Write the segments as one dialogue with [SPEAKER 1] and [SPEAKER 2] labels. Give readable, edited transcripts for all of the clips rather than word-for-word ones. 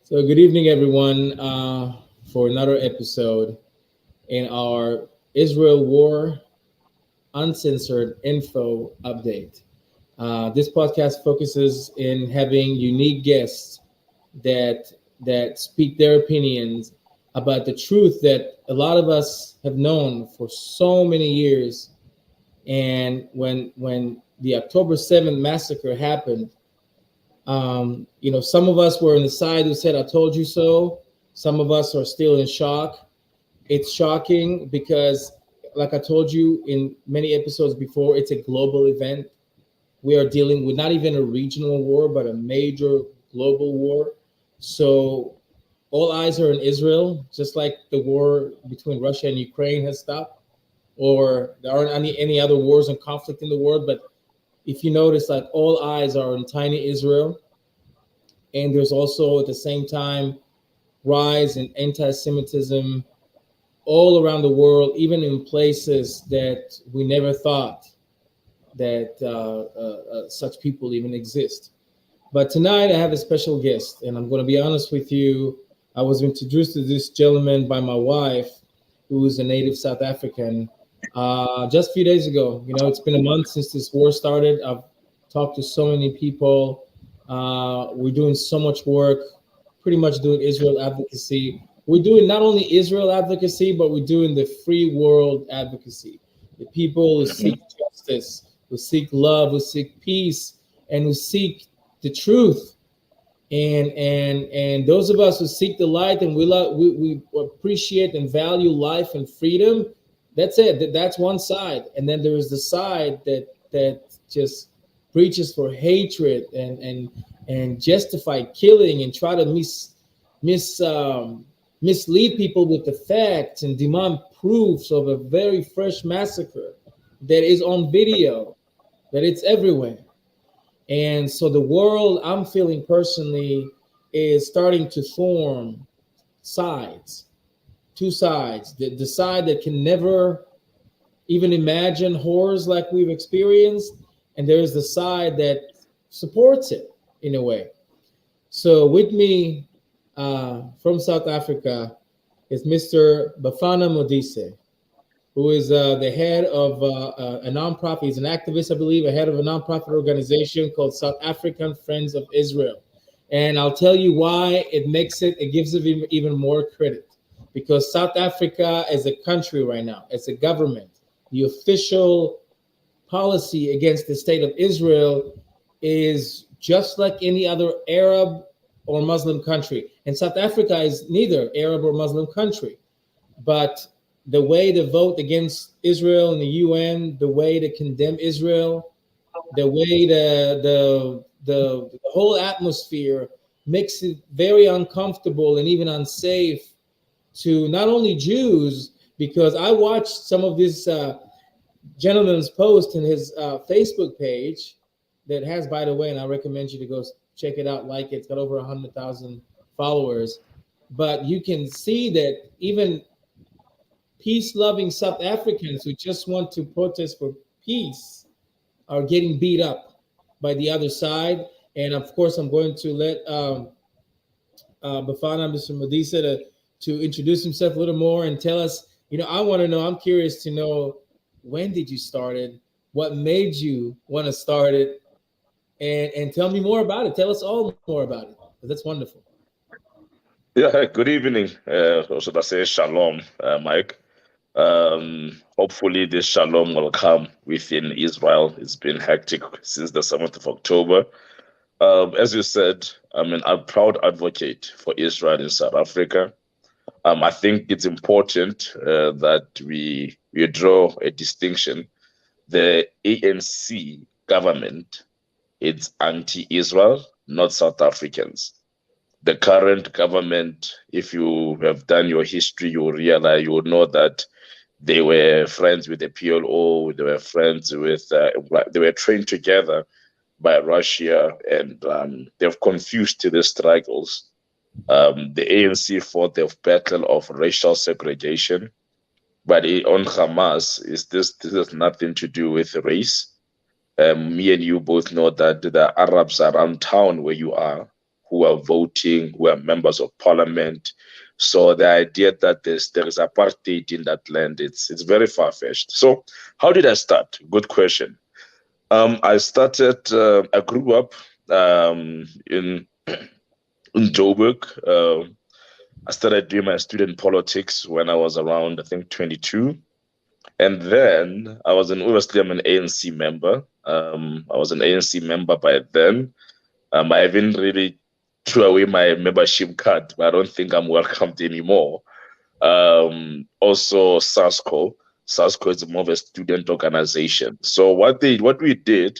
[SPEAKER 1] So, good evening, everyone, for another episode in our Israel War Uncensored Info Update. This podcast focuses in having unique guests that speak their opinions about the truth that a lot of us have known for so many years. And when the October 7th massacre happened, some of us were on the side who said, "I told you so." Some of us are still in shock. It's shocking because, like I told you in many episodes before, it's a global event. We are dealing with not even a regional war, but a major global war. So all eyes are in Israel, just like the war between Russia and Ukraine has stopped, or there aren't any other wars and conflict in the world. But if you notice, like all eyes are on tiny Israel, and there's also at the same time rise in anti-Semitism all around the world, even in places that we never thought that such people even exist. But tonight I have a special guest, and I'm going to be honest with you. I was introduced to this gentleman by my wife, who is a native South African, just a few days ago. It's been a month since this war started. I've talked to so many people. We're doing so much work, pretty much doing Israel advocacy. We're doing not only Israel advocacy, but we're doing the free world advocacy. The people who seek justice, who seek love, who seek peace, and who seek the truth. And those of us who seek the light and we appreciate and value life and freedom. That's it. That's one side, and then there is the side that just preaches for hatred and justify killing and try to mislead people with the facts and demand proofs of a very fresh massacre that is on video, that it's everywhere. And so the world, I'm feeling personally, is starting to form sides, two sides. The side that can never even imagine horrors like we've experienced, and there's the side that supports it in a way. So with me from South Africa is Mr. Bofana Modise, who is the head of a nonprofit. He's an activist, I believe, a head of a nonprofit organization called South African Friends of Israel. And I'll tell you why it gives it even more credit. Because South Africa as a country right now, as a government, the official policy against the state of Israel is just like any other Arab or Muslim country. And South Africa is neither Arab or Muslim country. But the way to vote against Israel in the UN, the way to condemn Israel, the way the whole atmosphere makes it very uncomfortable and even unsafe to not only Jews, because I watched some of this gentleman's post in his Facebook page that has, by the way, and I recommend you to go check it out, like it's got over 100,000 followers. But you can see that even peace-loving South Africans who just want to protest for peace are getting beat up by the other side. And of course, I'm going to let Bafana, Mr. Modisa, to introduce himself a little more and tell us, I want to know, I'm curious to know, when did you start it? What made you want to start it? And tell me more about it. Tell us all more about it, because that's wonderful.
[SPEAKER 2] Yeah, good evening. Or should I say shalom, Mike? Hopefully this shalom will come within Israel. It's been hectic since the 7th of October. As you said, I'm a proud advocate for Israel in South Africa. I think it's important that we draw a distinction. The ANC government, it's anti-Israel, not South Africans. The current government, if you have done your history, you will know that they were friends with the PLO, they were friends with, they were trained together by Russia, and they've confused the struggles. The ANC fought the battle of racial segregation, but on Hamas, this has nothing to do with race. Me and you both know that the Arabs around town where you are, who are voting, who are members of parliament. So the idea that there is apartheid in that land, it's very far-fetched. So how did I start? Good question. I started. I grew up in Joburg. I started doing my student politics when I was around, I think, 22. And then I was obviously I'm an ANC member. I was an ANC member by then. I haven't really threw away my membership card, but I don't think I'm welcomed anymore. Also SASCO. SASCO is more of a student organization. So what we did,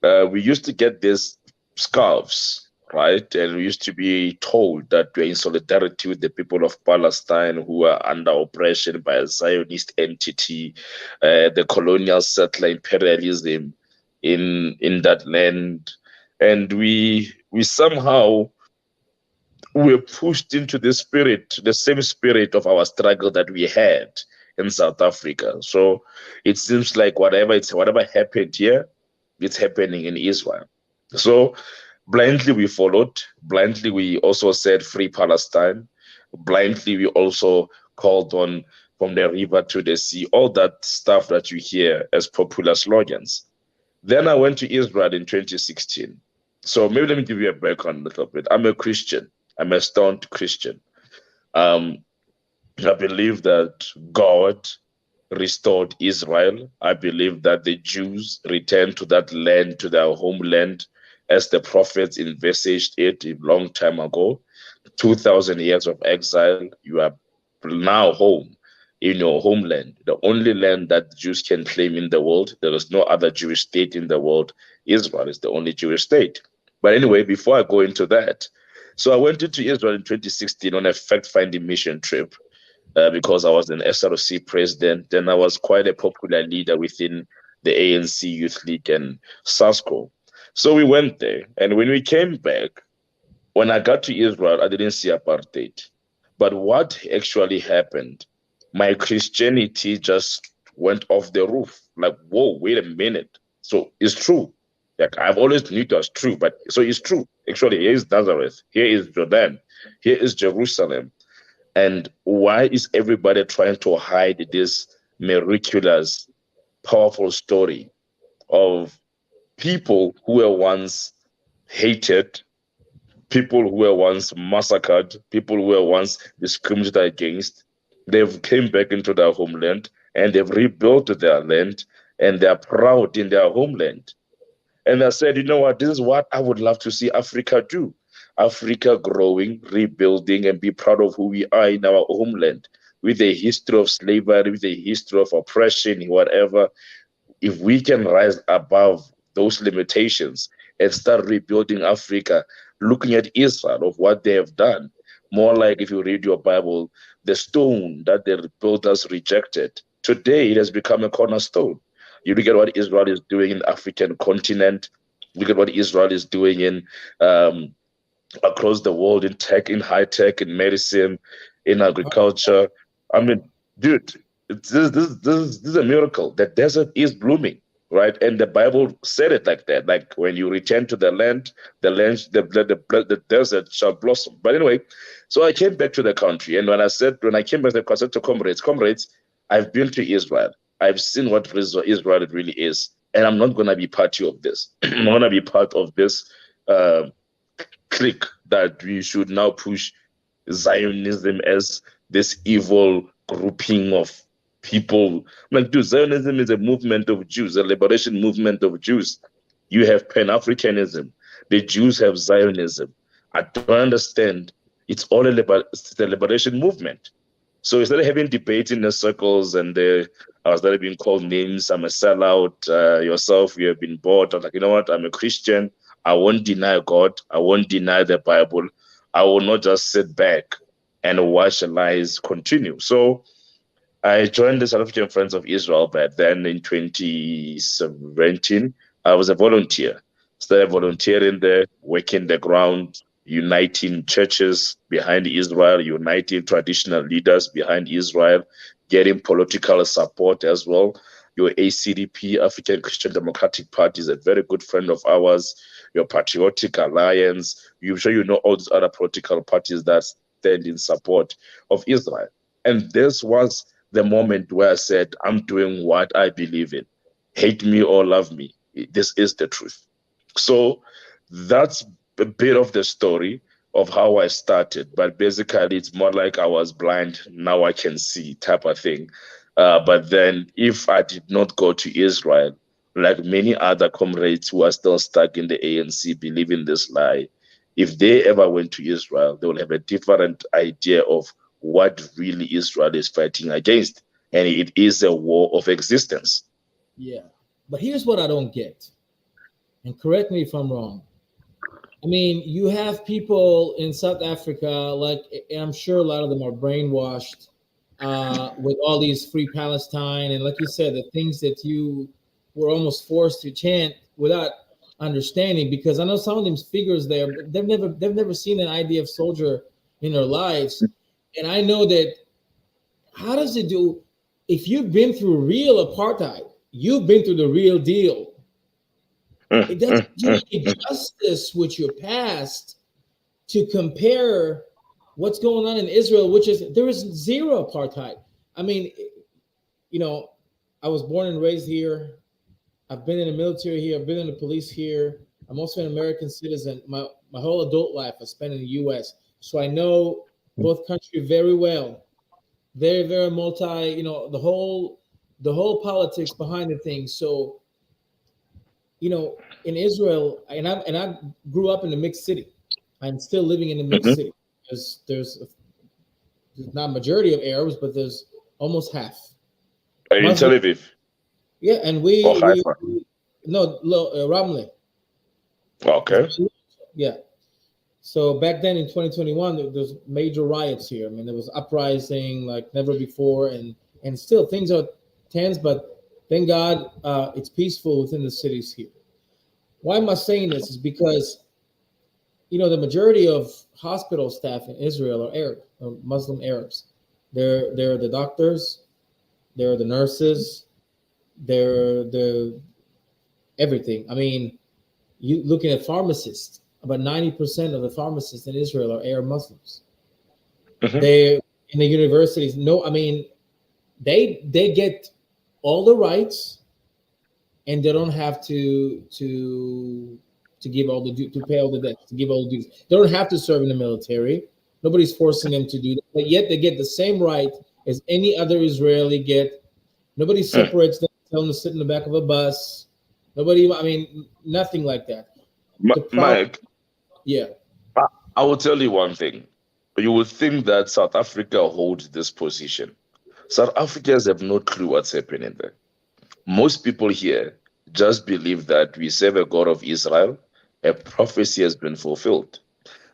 [SPEAKER 2] we used to get these scarves, right? And we used to be told that we're in solidarity with the people of Palestine who are under oppression by a Zionist entity, the colonial settler imperialism in that land. And we somehow were pushed into the spirit, the same spirit of our struggle that we had in South Africa. So it seems like whatever happened here, it's happening in Israel. So blindly we followed. Blindly we also said free Palestine. Blindly we also called on from the river to the sea, all that stuff that you hear as popular slogans. Then I went to Israel in 2016. So maybe let me give you a background a little bit. I'm a Christian. I'm a staunch Christian. Um, I believe that God restored Israel. I believe that the Jews returned to that land, to their homeland, as the prophets envisaged it a long time ago. 2,000 years of exile, you are now home in your homeland, the only land that Jews can claim in the world. There is no other Jewish state in the world. Israel is the only Jewish state. But anyway, before I go into that, so I went into Israel in 2016 on a fact-finding mission trip because I was an SRC president. Then I was quite a popular leader within the ANC Youth League and SASCO. So we went there. And when we came back, when I got to Israel, I didn't see apartheid. But what actually happened, my Christianity just went off the roof. Like, whoa, wait a minute. So it's true. Like I've always knew it was true, but so it's true. Actually, here is Nazareth, here is Jordan, here is Jerusalem. And why is everybody trying to hide this miraculous, powerful story of people who were once hated, people who were once massacred, people who were once discriminated against? They've came back into their homeland and they've rebuilt their land and they're proud in their homeland. And I said, you know what, this is what I would love to see Africa do. Africa growing, rebuilding, and be proud of who we are in our homeland, with a history of slavery, with a history of oppression, whatever. If we can rise above those limitations and start rebuilding Africa, looking at Israel of what they have done, more like if you read your Bible, the stone that the builders rejected, today it has become a cornerstone. You look at what Israel is doing in the African continent, look at what Israel is doing in across the world in tech, in high tech, in medicine, in agriculture. I mean, dude, this is a miracle. The desert is blooming, right? And the Bible said it like that. Like when you return to the land, the desert shall blossom. But anyway, so I came back to the country, and when I came back, I said to comrades, I've been to Israel. I've seen what Israel really is, and I'm not going to be party of this. I'm not going to be part of this. Clique that we should now push Zionism as this evil grouping of people. Like, dude, Zionism is a movement of Jews, a liberation movement of Jews. You have Pan-Africanism. The Jews have Zionism. I don't understand. It's all it's the liberation movement. So instead of having debate in the circles and I was being called names, I'm a sellout, yourself, you have been bought. I'm like, you know what? I'm a Christian. I won't deny God. I won't deny the Bible. I will not just sit back and watch the lies continue. So I joined the South African Friends of Israel back then in 2017. I was a volunteer. Started volunteering there, working the ground, uniting churches behind Israel, uniting traditional leaders behind Israel, getting political support as well. your ACDP, African Christian Democratic Party, is a very good friend of ours. Your Patriotic Alliance, I'm sure you know all these other political parties that stand in support of Israel. And this was the moment where I said, I'm doing what I believe in. Hate me or love me. This is the truth. So that's a bit of the story of how I started. But basically, it's more like I was blind, now I can see type of thing. But then, if I did not go to Israel, like many other comrades who are still stuck in the ANC, believing this lie, if they ever went to Israel, they will have a different idea of what really Israel is fighting against. And it is a war of existence.
[SPEAKER 1] Yeah. But here's what I don't get, and correct me if I'm wrong. I mean, you have people in South Africa, like, and I'm sure a lot of them are brainwashed with all these free Palestine, and like you said, the things that you were almost forced to chant without understanding. Because I know some of these figures there, but they've never seen an IDF soldier in their lives, and I know that. How does it do? If you've been through real apartheid, you've been through the real deal.
[SPEAKER 2] Mm,
[SPEAKER 1] It doesn't
[SPEAKER 2] mm,
[SPEAKER 1] do
[SPEAKER 2] mm,
[SPEAKER 1] any
[SPEAKER 2] mm.
[SPEAKER 1] justice with your past to compare what's going on in Israel, which is there is zero apartheid. I mean, you know, I was born and raised here. I've been in the military here. I've been in the police here. I'm also an American citizen. My whole adult life I spent in the U.S., so I know both countries very well. Very, very multi. The whole politics behind the thing. So in Israel, and I grew up in a mixed city. I'm still living in a mixed
[SPEAKER 2] Mhm.
[SPEAKER 1] city. There's not a majority of Arabs, but there's almost half
[SPEAKER 2] Are you in Tel
[SPEAKER 1] Muslim.
[SPEAKER 2] Aviv
[SPEAKER 1] Yeah, and
[SPEAKER 2] or
[SPEAKER 1] we
[SPEAKER 2] Haifa?
[SPEAKER 1] no, Ramle.
[SPEAKER 2] Okay.
[SPEAKER 1] Yeah. So back then in 2021, there's major riots here. I mean, there was uprising like never before, and still things are tense, but thank God it's peaceful within the cities here. Why am I saying this? Is because the majority of hospital staff in Israel are Arab, or Muslim Arabs. They're the doctors, they're the nurses, they're the everything. I mean, you looking at pharmacists, about 90% of the pharmacists in Israel are Arab Muslims.
[SPEAKER 2] Hmm.
[SPEAKER 1] They in the universities. No, I mean they get all the rights, and they don't have to give all to pay all the debts, to give all the dues. They don't have to serve in the military. Nobody's forcing them to do that, but yet they get the same right as any other Israeli get. Nobody
[SPEAKER 2] Mm.
[SPEAKER 1] separates them, tell them to sit in the back of a bus. Nobody. I mean, nothing like that. The problem,
[SPEAKER 2] Mike,
[SPEAKER 1] yeah,
[SPEAKER 2] I, I will tell you one thing. You would think that South Africa holds this position. South Africans have no clue what's happening there. Most people here just believe that we serve a God of Israel, a prophecy has been fulfilled.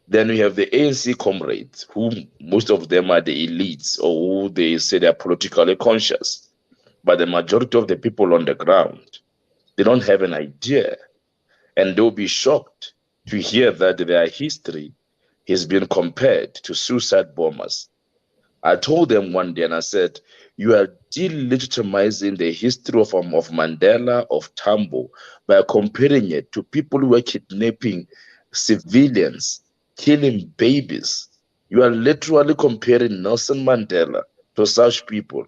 [SPEAKER 2] Then we have the ANC comrades, who most of them are the elites or who they say they are politically conscious. But the majority of the people on the ground, they don't have an idea. And they'll be shocked to hear that their history has been compared to suicide bombers. I told them one day, and I said, "You are delegitimizing the history of Mandela, of Tambo, by comparing it to people who are kidnapping civilians, killing babies. You are literally comparing Nelson Mandela to such people.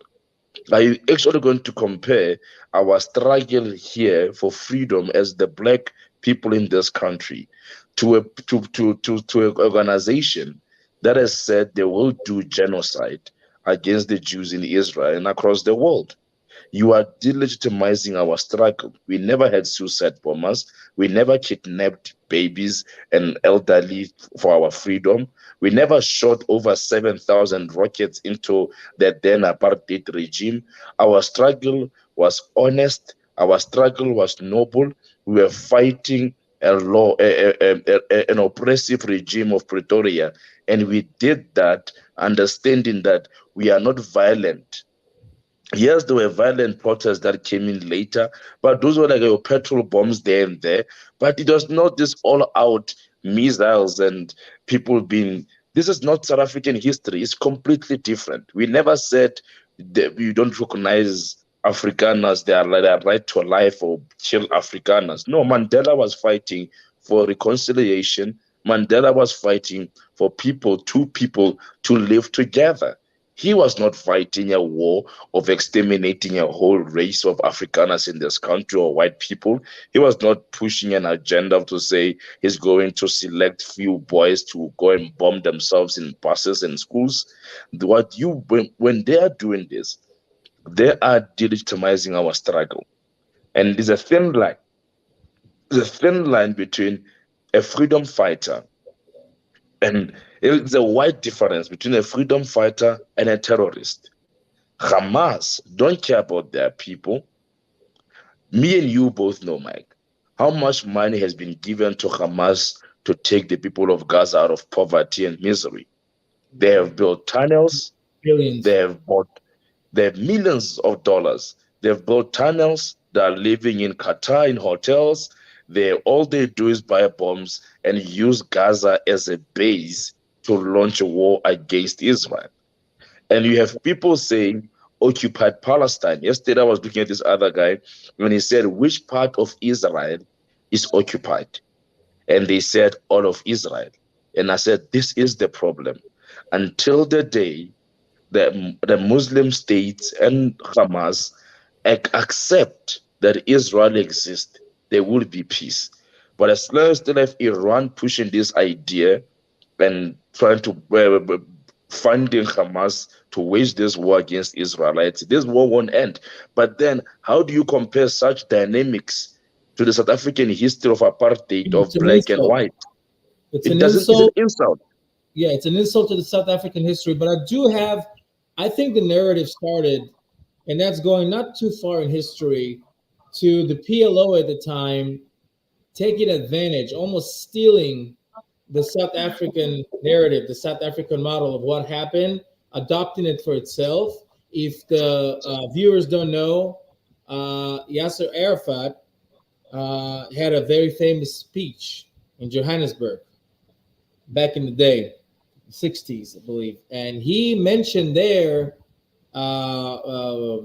[SPEAKER 2] Are you actually going to compare our struggle here for freedom as the black people in this country to an organization that has said they will do genocide against the Jews in Israel and across the world? You are delegitimizing our struggle. We never had suicide bombers. We never kidnapped babies and elderly for our freedom. We never shot over 7,000 rockets into the then apartheid regime. Our struggle was honest. Our struggle was noble. We were fighting an oppressive regime of Pretoria. And we did that understanding that we are not violent. Yes, there were violent protests that came in later, but those were like your petrol bombs there and there. But it was not this all-out missiles and people being. This is not South African history. It's completely different. We never said that we don't recognize Afrikaners, their right to life or kill Afrikaners. No, Mandela was fighting for reconciliation. Mandela was fighting for two people to live together. He was not fighting a war of exterminating a whole race of Afrikaners in this country or white people. He was not pushing an agenda to say he's going to select few boys to go and bomb themselves in buses and schools. When they are doing this, they are delegitimizing our struggle. And there's a thin line. There's a thin line between a freedom fighter and it's a wide difference between a freedom fighter and a terrorist. Hamas don't care about their people. Me and you both know, Mike, how much money has been given to Hamas to take the people of Gaza out of poverty and misery. They have built tunnels. They
[SPEAKER 1] Billions.
[SPEAKER 2] have bought They have millions of dollars. They've built tunnels. They are living in Qatar in hotels. All they do is buy bombs and use Gaza as a base to launch a war against Israel. And you have people saying occupied Palestine. Yesterday I was looking at this other guy when he said which part of Israel is occupied. And they said all of Israel. And I said, this is the problem. Until the day the Muslim states and Hamas accept that Israel exists, there will be peace. But as long as they have Iran pushing this idea and trying to funding Hamas to wage this war against Israelites, this war won't end. But then, how do you compare such dynamics to the South African history of apartheid of
[SPEAKER 1] It's an
[SPEAKER 2] black and
[SPEAKER 1] insult.
[SPEAKER 2] white?
[SPEAKER 1] It's
[SPEAKER 2] It
[SPEAKER 1] an
[SPEAKER 2] doesn't. It's an
[SPEAKER 1] insult.
[SPEAKER 2] insult.
[SPEAKER 1] Yeah, it's an insult to the South African history. But I think the narrative started, and that's going not too far in history, to the PLO at the time taking advantage, almost stealing the South African narrative, the South African model of what happened, adopting it for itself. If the viewers don't know, Yasser Arafat had a very famous speech in Johannesburg back in the day, 60s, I believe. And he mentioned there a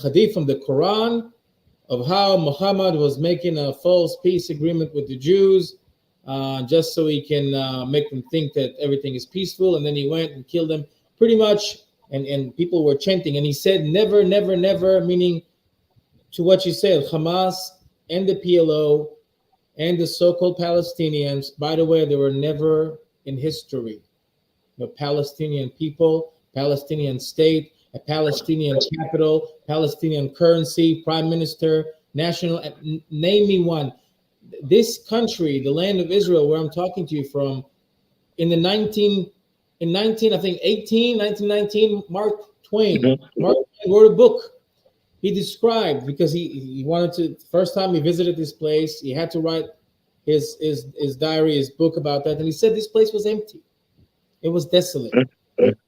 [SPEAKER 1] hadith from the Quran of how Muhammad was making a false peace agreement with the Jews just so he can make them think that everything is peaceful. And then he went and killed them pretty much. And people were chanting. And he said, never, never, never, meaning to what you said, Hamas and the PLO and the so-called Palestinians. By the way, they were never in history. The Palestinian people, Palestinian state, a Palestinian capital, Palestinian currency, prime minister, national, name me one. This country, the land of Israel, where I'm talking to you from, in the 19, I think 1919, Mark Twain.
[SPEAKER 2] Mhm.
[SPEAKER 1] Mark Twain wrote a book. He described, because he wanted to, first time he visited this place, he had to write his diary, his book about that. And he said this place was empty. It was desolate.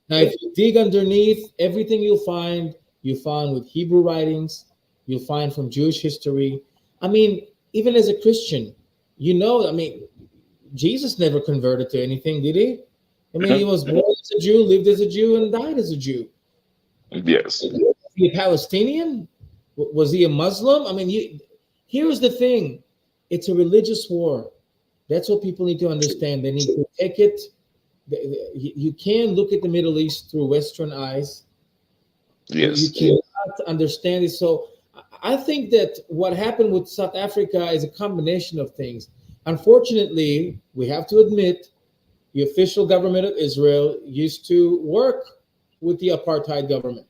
[SPEAKER 1] Now, if you dig underneath, everything you find with Hebrew writings, you'll find from Jewish history. I mean, even as a Christian, I mean, Jesus never converted to anything, did he? I mean, he was born as a Jew, lived as a Jew, and died as a Jew.
[SPEAKER 2] Yes.
[SPEAKER 1] Was he a Palestinian? Was he a Muslim? I mean, here's the thing. It's a religious war. That's what people need to understand. They need to take it. You can't look at the Middle East through Western eyes. You
[SPEAKER 2] Yes.
[SPEAKER 1] cannot understand it. So I think that what happened with South Africa is a combination of things. Unfortunately, we have to admit the official government of Israel used to work with the apartheid government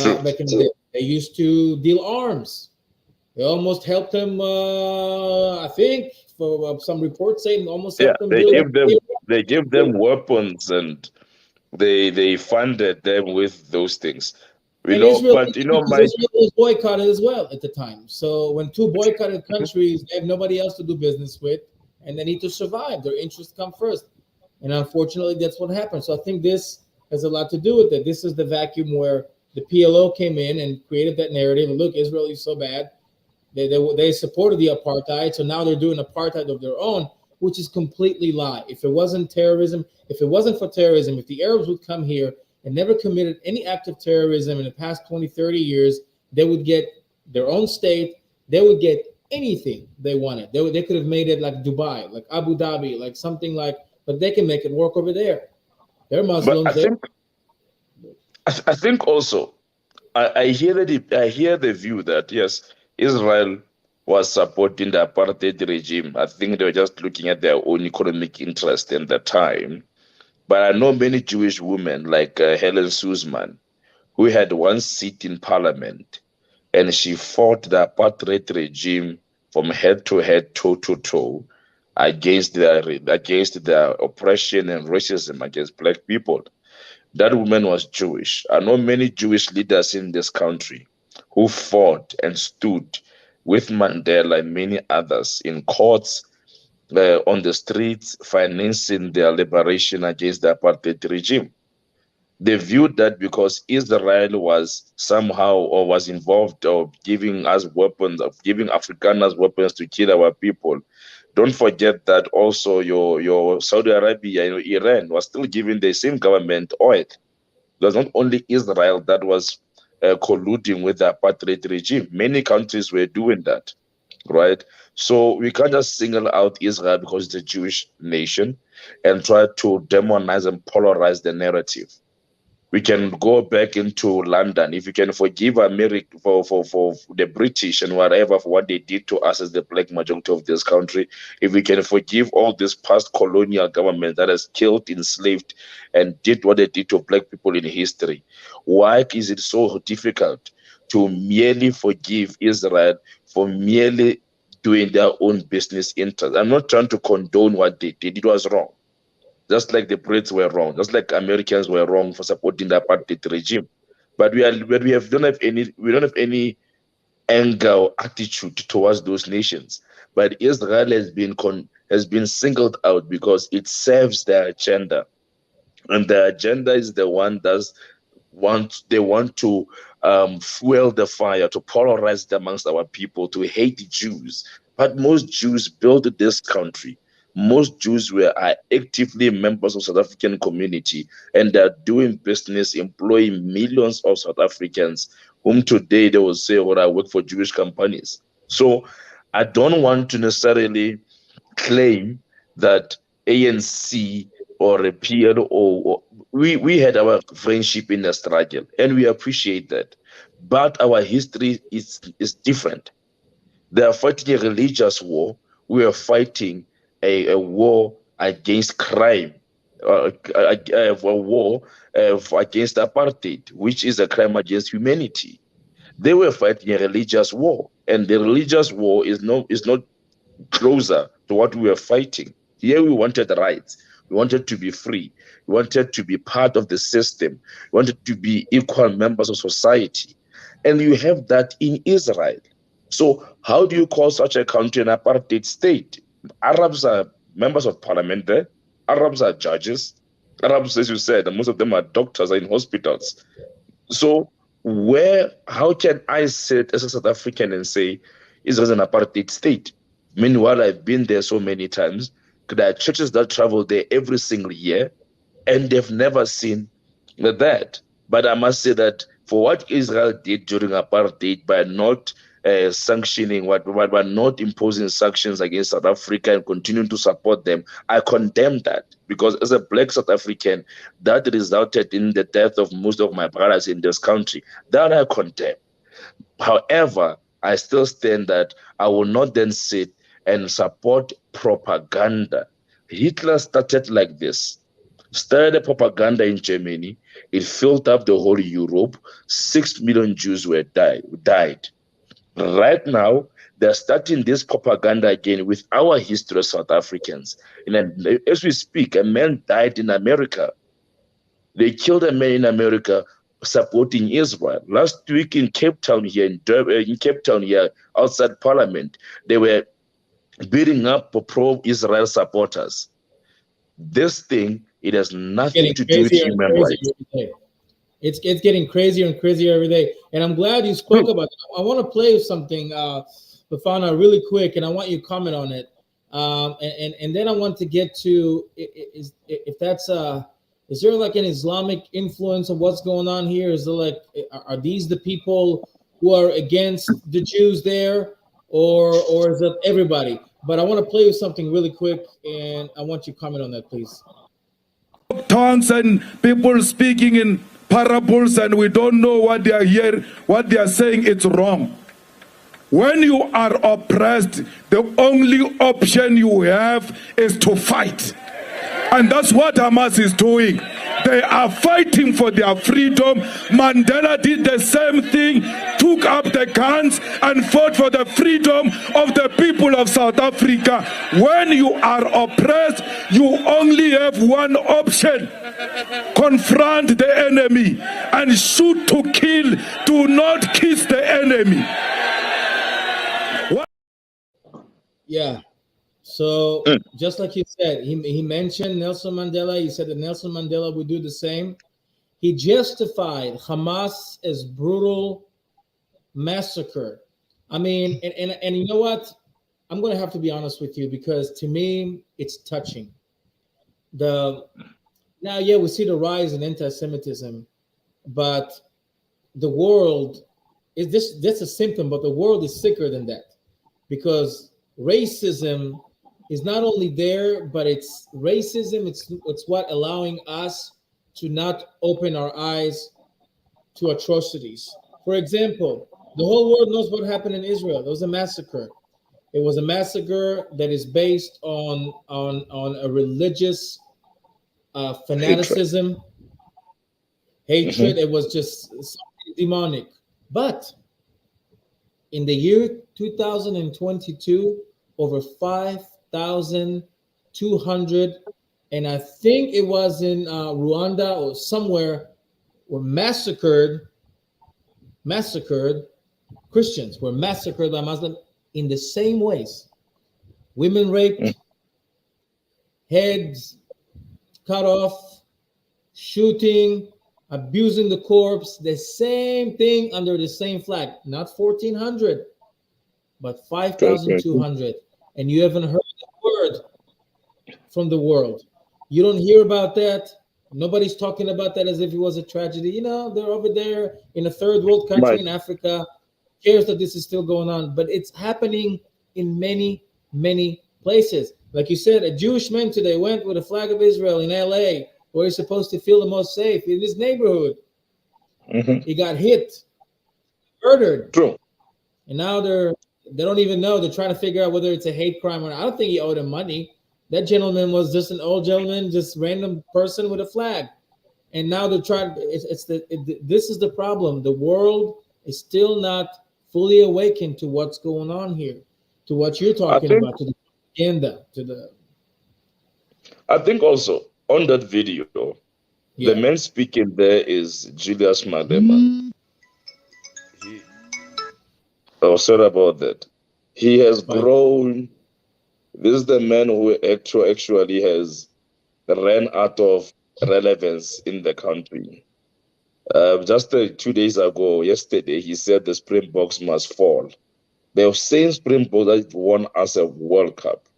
[SPEAKER 2] True.
[SPEAKER 1] back in the day. They used to deal arms. They almost helped them, I think, for some reports saying almost
[SPEAKER 2] Yeah.
[SPEAKER 1] helped them build.
[SPEAKER 2] They give them weapons and they funded them with those things.
[SPEAKER 1] And Israel,
[SPEAKER 2] But
[SPEAKER 1] because
[SPEAKER 2] Mike.
[SPEAKER 1] Israel was boycotted as well at the time. So when two boycotted countries, they have nobody else to do business with, and they need to survive. Their interests come first. And unfortunately, that's what happened. So I think this has a lot to do with it. This is the vacuum where the PLO came in and created that narrative. And look, Israel is so bad. They supported the apartheid, so now they're doing apartheid of their own, which is completely lie. If it wasn't terrorism, if it wasn't for terrorism, if the Arabs would come here and never committed any act of terrorism in the past 20, 30 years, they would get their own state. They would get anything they wanted. They could have made it like Dubai, like Abu Dhabi, like something like, but they can make it work over there. They're
[SPEAKER 2] But
[SPEAKER 1] Muslims. They
[SPEAKER 2] I think also I hear I hear the view that yes, Israel was supporting the apartheid regime. I think they were just looking at their own economic interest in the time. But I know many Jewish women like Helen Suzman, who had one seat in parliament, and she fought the apartheid regime from head to head, toe to toe, against the oppression and racism against black people. That woman was Jewish. I know many Jewish leaders in this country who fought and stood with Mandela and many others in courts, on the streets, financing their liberation against the apartheid regime. They viewed that because Israel was somehow or was involved or giving us weapons, of giving Afrikaners weapons to kill our people. Don't forget that also your Saudi Arabia, Iran was still giving the same government oil. It was not only Israel that was colluding with the apartheid regime. Many countries were doing that, right? So we can't just single out Israel because it's a Jewish nation and try to demonize and polarize the narrative. We can go back into London. If you can forgive America for the British and whatever for what they did to us as the black majority of this country, if we can forgive all this past colonial government that has killed, enslaved, and did what they did to black people in history, why is it so difficult to merely forgive Israel for merely doing their own business interests? I'm not trying to condone what they did. It was wrong, just like the Brits were wrong, just like Americans were wrong for supporting the apartheid regime. But we have don't have any anger or attitude towards those nations. But Israel has been singled out because it serves their agenda, and the agenda is the one that's want to fuel the fire, to polarize it amongst our people, to hate Jews. But most Jews built this country. Most Jews are actively members of South African community, and they're doing business, employing millions of South Africans, whom today they will say, "Well, I work for Jewish companies." So I don't want to necessarily claim that ANC or a PLO, we had our friendship in the struggle and we appreciate that. But our history is different. They are fighting a religious war. We are fighting a war against crime, a war against apartheid, which is a crime against humanity. They were fighting a religious war, and the religious war is not closer to what we were fighting. Here we wanted rights. We wanted to be free. We wanted to be part of the system. We wanted to be equal members of society. And you have that in Israel. So how do you call such a country an apartheid state? Arabs are members of parliament there. Arabs are judges. Arabs, as you said, most of them are doctors, are in hospitals. So how can I sit as a South African and say Israel is an apartheid state? Meanwhile, I've been there so many times. There are churches that travel there every single year, and they've never seen that. But I must say that for what Israel did during apartheid by not sanctioning, by not imposing sanctions against South Africa and continuing to support them, I condemn that, because as a black South African, that resulted in the death of most of my brothers in this country. That I condemn. However, I still stand that I will not then sit and support propaganda. Hitler started like this. Started the propaganda in Germany. It filled up the whole Europe. 6 million Jews died. Right now, they're starting this propaganda again with our history as South Africans. And then, as we speak, a man died in America. They killed a man in America supporting Israel. Last week in Cape Town here, in Cape Town here, outside Parliament, they were beating up pro-Israel supporters. This thing, it has nothing
[SPEAKER 1] getting
[SPEAKER 2] to do with
[SPEAKER 1] crazier and
[SPEAKER 2] human
[SPEAKER 1] crazier
[SPEAKER 2] rights.
[SPEAKER 1] every day. It's getting crazier and crazier every day. And I'm glad you spoke
[SPEAKER 2] True.
[SPEAKER 1] about it. I want to play something, Bofana, really quick, and I want you to comment on it. And then I want to get to if that's is there like an Islamic influence of what's going on here? Is there like are these the people who are against the Jews there, or is it everybody? But I want to play you something really quick, and I want you to comment on that, please.
[SPEAKER 3] Tongues and people speaking in parables, and we don't know what they are here, what they are saying. It's wrong. When you are oppressed, the only option you have is to fight. And that's what Hamas is doing. They are fighting for their freedom. Mandela did the same thing, took up the guns and fought for the freedom of the people of South Africa. When you are oppressed, you only have one option: confront the enemy and shoot to kill. Do not kiss the enemy.
[SPEAKER 1] Yeah. So just like you said, he mentioned Nelson Mandela. He said that Nelson Mandela would do the same. He justified Hamas as brutal massacre. I mean, and you know what? I'm going to have to be honest with you, because to me, it's touching. The Now, yeah, we see the rise in anti-Semitism, but the world is this. That's a symptom, but the world is sicker than that, because racism is not only there, but it's racism. It's what allowing us to not open our eyes to atrocities. For example, the whole world knows what happened in Israel. There was a massacre. It was a massacre that is based on a religious fanaticism, hatred. It was just something demonic. But in the year 2022, over 5,200, and I think it was in Rwanda or somewhere, were massacred. Christians were massacred by Muslims in the same ways. Women raped, heads cut off, shooting, abusing the corpse, the same thing under the same flag. Not 1,400, but 5,200. And you haven't heard a word from the world. You don't hear about that. Nobody's talking about that as if it was a tragedy. You know, they're over there in a third world country in Africa. Cares that this is still going on, but it's happening in many, many places. Like you said, a Jewish man today went with a flag of Israel in LA, where he's supposed to feel the most safe, in his neighborhood. He got hit, murdered.
[SPEAKER 2] True.
[SPEAKER 1] And now they don't even know. They're trying to figure out whether it's a hate crime or not. I don't think he owed him money. That gentleman was just an old gentleman, just random person with a flag. And now they're trying. This is the problem. The world is still not fully awakened to what's going on here, to what you're talking about, to the agenda, to the.
[SPEAKER 2] I think also on that video, the man speaking there is Julius Malema. Oh, sorry about that. He has grown. This is the man who actually has ran out of relevance in the country. Just 2 days ago, yesterday, he said the Springboks must fall. They were saying Springboks that won us a World Cup.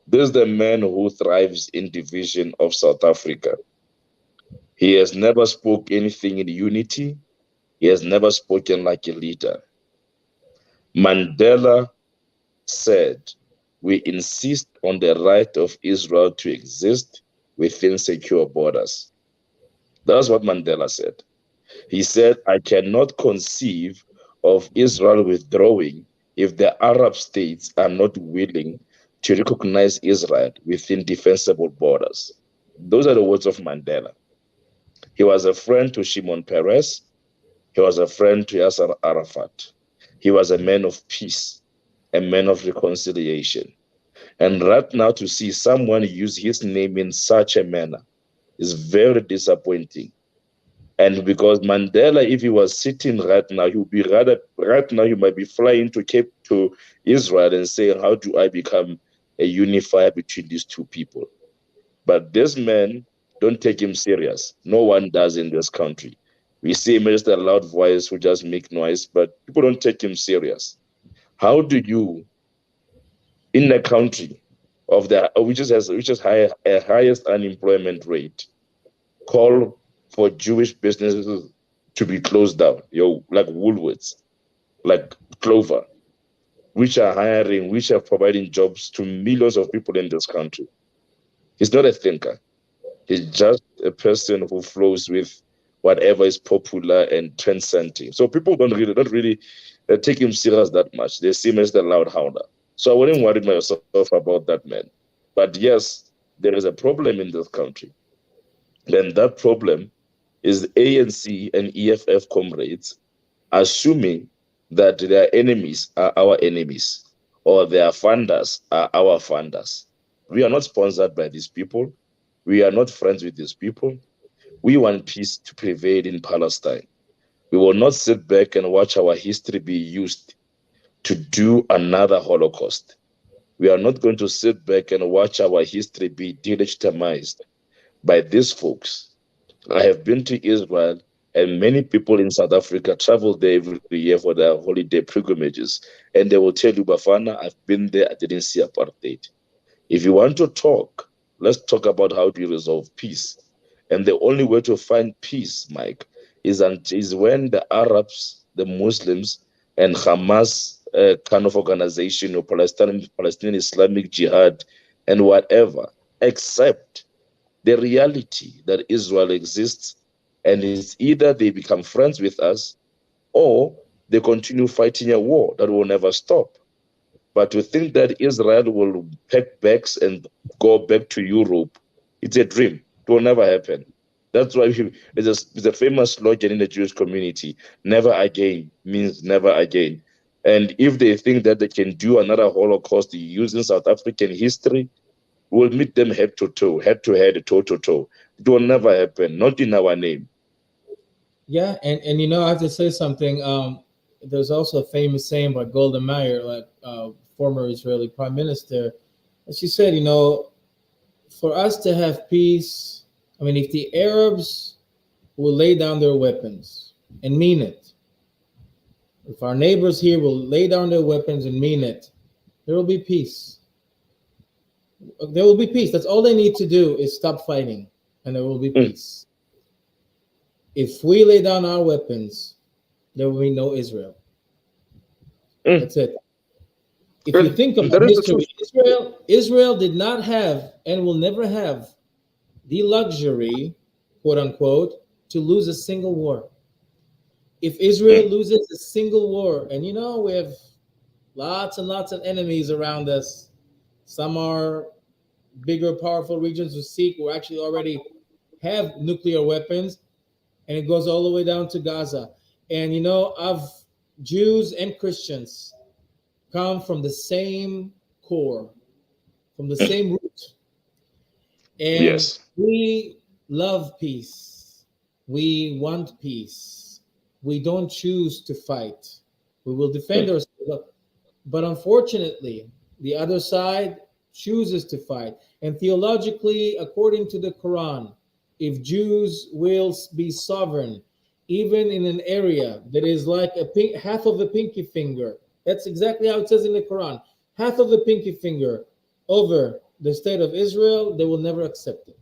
[SPEAKER 2] This is the man who thrives in division of South Africa. He has never spoke anything in unity. He has never spoken like a leader. Mandela said, "We insist on the right of Israel to exist within secure borders." That's what Mandela said. He said, "I cannot conceive of Israel withdrawing if the Arab states are not willing to recognize Israel within defensible borders." Those are the words of Mandela. He was a friend to Shimon Peres. He was a friend to Yasser Arafat. He was a man of peace, a man of reconciliation. And right now, to see someone use his name in such a manner is very disappointing. And because Mandela, if he was sitting right now, he would be right now, he might be flying to Israel and saying, "How do I become a unifier between these two people?" But this man, don't take him serious. No one does in this country. We see him as a loud voice who just make noise, but people don't take him serious. How do you, in a country of which has a highest unemployment rate, call for Jewish businesses to be closed down, like Woolworths? like Clover, which are hiring, which are providing jobs to millions of people in this country. He's not a thinker. He's just a person who flows with whatever is popular and transcending. So people don't really take him serious that much. They see him as the loud howler. So I wouldn't worry myself about that man. But yes, there is a problem in this country. And that problem is ANC and EFF comrades assuming that their enemies are our enemies or their funders are our funders. We are not sponsored by these people. We are not friends with these people. We want peace to prevail in Palestine. We will not sit back and watch our history be used to do another Holocaust. We are not going to sit back and watch our history be delegitimized by these folks. I have been to Israel, and many people in South Africa travel there every year for their holiday pilgrimages. And they will tell you, Bafana, I've been there, I didn't see apartheid. If you want to talk, let's talk about how do you resolve peace. And the only way to find peace, Mike, is when the Arabs, the Muslims, and Hamas kind of organization, or Palestinian Islamic Jihad, and whatever, accept the reality that Israel exists, and it's either they become friends with us or they continue fighting a war that will never stop. But to think that Israel will pack bags and go back to Europe, it's a dream. It will never happen. That's why there's a famous slogan in the Jewish community: never again means never again. And if they think that they can do another Holocaust using South African history, we'll meet them head to toe, head to head, toe to toe. It will never happen, not in our name.
[SPEAKER 1] Yeah, and you know, I have to say something. There's also a famous saying by Golda Meir, like former Israeli prime minister, and she said, you know, for us to have peace, I mean, if the Arabs will lay down their weapons and mean it, if our neighbors here will lay down their weapons and mean it, there will be peace. There will be peace. That's all they need to do is stop fighting, and there will be
[SPEAKER 2] Mm,
[SPEAKER 1] peace. If we lay down our weapons, there will be no Israel.
[SPEAKER 2] mm.
[SPEAKER 1] That's it. If you
[SPEAKER 2] And
[SPEAKER 1] think about
[SPEAKER 2] that is the
[SPEAKER 1] history,
[SPEAKER 2] truth.
[SPEAKER 1] Israel did not have and will never have the luxury, quote unquote, to lose a single war. If Israel
[SPEAKER 2] Mm,
[SPEAKER 1] loses a single war, and you know, we have lots and lots of enemies around us, some are bigger, powerful regions who seek, who actually already have nuclear weapons, and it goes all the way down to Gaza. And you know, of Jews and Christians come from the same core, from the
[SPEAKER 2] mm.
[SPEAKER 1] same root. And
[SPEAKER 2] Yes.
[SPEAKER 1] we love peace. We want peace. We don't choose to fight. We will defend
[SPEAKER 2] Mm,
[SPEAKER 1] ourselves. But unfortunately, the other side chooses to fight. And theologically, according to the Quran, if Jews will be sovereign, even in an area that is like half of a pinky finger, that's exactly how it says in the Quran, half of a pinky finger over the state of Israel, they will never accept it.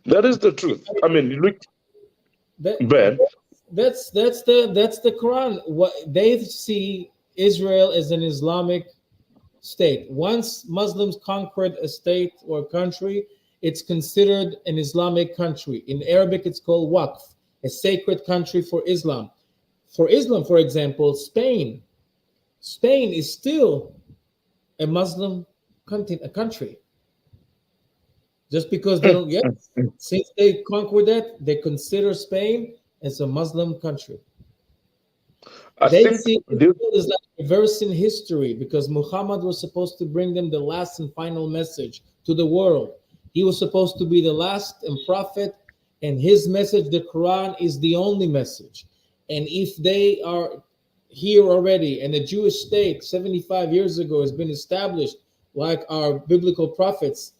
[SPEAKER 2] that is the truth. I mean, look,
[SPEAKER 1] That
[SPEAKER 2] Ben.
[SPEAKER 1] that's the Quran. What they see Israel as an Islamic state. Once Muslims conquered a state or country, it's considered an Islamic country. In Arabic, it's called Waqf, a sacred country for Islam. For Islam, for example, Spain is still a Muslim country. Just because they
[SPEAKER 2] Mm,
[SPEAKER 1] don't yet,
[SPEAKER 2] mm, mm.
[SPEAKER 1] since they conquered that, they consider Spain as a Muslim country.
[SPEAKER 2] I
[SPEAKER 1] They
[SPEAKER 2] think
[SPEAKER 1] see
[SPEAKER 2] this.
[SPEAKER 1] Israel as like reversing history because Muhammad was supposed to bring them the last and final message to the world. He was supposed to be the last and prophet, and his message, the Quran, is the only message. And if they are here already, and the Jewish state 75 years ago has been established, like our biblical prophets